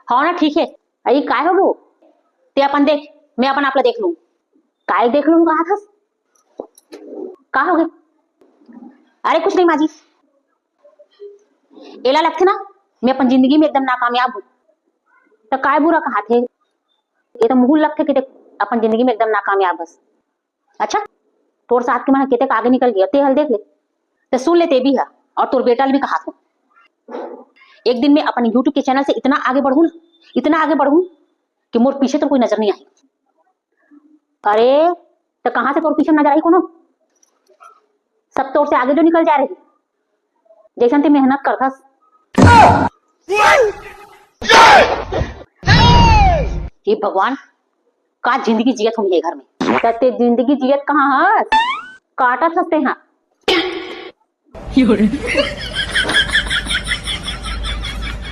हाँ ना ठीक है। अरे काय हो वो ते अपन देख, मैं अपन आपला देख लूं। काय देख लूं कहा था? का हो गए? अरे कुछ नहीं माजी, एला लगते ना मैं अपन जिंदगी में एकदम नाकामयाब हूँ। तो काय बुरा कहा थे, ये तो मुंह लगते कि अपन जिंदगी में एकदम नाकामयाब बस। अच्छा तोर साथ के मन केते आगे निकल गया ते हल देख ले, तो सुन ले ते भी है। और तोर बेटा भी कहा था एक दिन मैं अपन यूट्यूब के चैनल से इतना आगे बढ़ू ना, इतना आगे बढ़ू कि मोर पीछे तो कोई नजर नहीं आई। अरे तो कहां से तोर पीछे नजर आई कोनो? सब तोर से आगे जो निकल जा रही, जैसन ते मेहनत करथस। हे भगवान, का जिंदगी जियत हम ये घर में। ते जिंदगी जियत कहाँ है, काटत हंसते हैं।